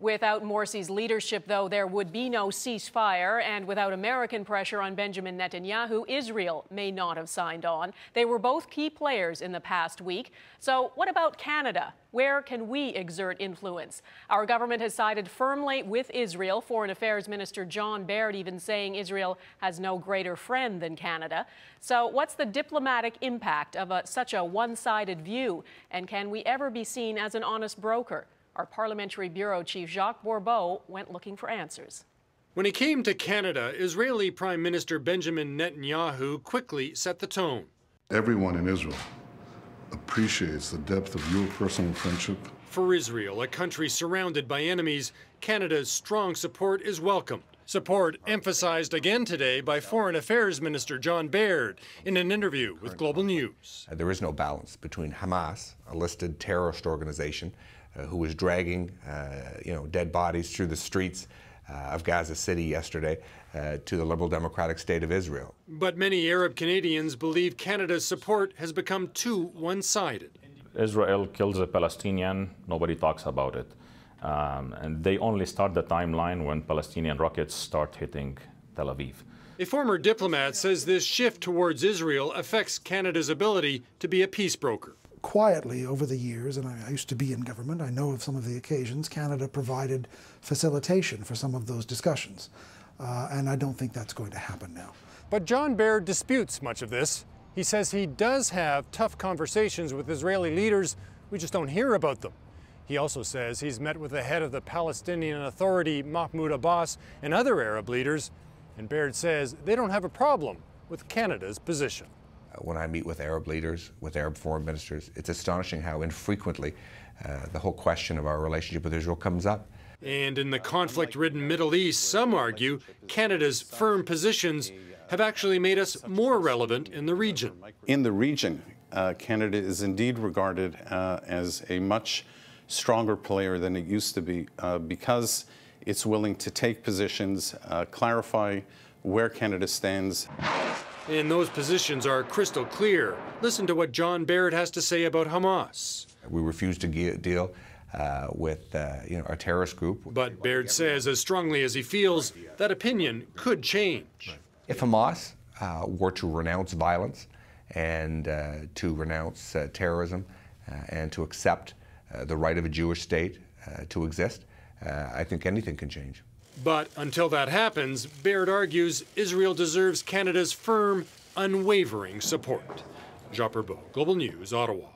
Without Morsi's leadership, though, there would be no ceasefire, and without American pressure on Benjamin Netanyahu, Israel may not have signed on. They were both key players in the past week. So what about Canada? Where can we exert influence? Our government has sided firmly with Israel, Foreign Affairs Minister John Baird even saying Israel has no greater friend than Canada. So what's the diplomatic impact of such a one-sided view? And can we ever be seen as an honest broker? Our Parliamentary Bureau Chief Jacques Bourbeau went looking for answers. When he came to Canada, Israeli Prime Minister Benjamin Netanyahu quickly set the tone. Everyone in Israel appreciates the depth of your personal friendship. For Israel, a country surrounded by enemies, Canada's strong support is welcomed. Support emphasized again today by Foreign Affairs Minister John Baird in an interview with Global News. There is no balance between Hamas, a listed terrorist organization, who was dragging dead bodies through the streets of Gaza City yesterday, to the liberal democratic state of Israel. But many Arab Canadians believe Canada's support has become too one-sided. Israel kills a Palestinian, nobody talks about it. And they only start the timeline when Palestinian rockets start hitting Tel Aviv. A former diplomat says this shift towards Israel affects Canada's ability to be a peace broker. Quietly over the years, and I used to be in government, I know of some of the occasions, Canada provided facilitation for some of those discussions. And I don't think that's going to happen now. But John Baird disputes much of this. He says he does have tough conversations with Israeli leaders, we just don't hear about them. He also says he's met with the head of the Palestinian Authority, Mahmoud Abbas, and other Arab leaders, and Baird says they don't have a problem with Canada's position. When I meet with Arab leaders, with Arab foreign ministers, it's astonishing how infrequently the whole question of our relationship with Israel comes up. And in the conflict-ridden Middle East, some argue Canada's firm positions have actually made us more relevant in the region. In the region, Canada is indeed regarded as a much stronger player than it used to be because it's willing to take positions, clarify where Canada stands. And those positions are crystal clear. Listen to what John Baird has to say about Hamas. We refuse to deal with a terrorist group. But Baird says, as strongly as he feels, that opinion could change. If Hamas were to renounce violence and to renounce terrorism and to accept the right of a Jewish state to exist, I think anything can change. But until that happens, Baird argues Israel deserves Canada's firm, unwavering support. Jacques Bourbeau, Global News, Ottawa.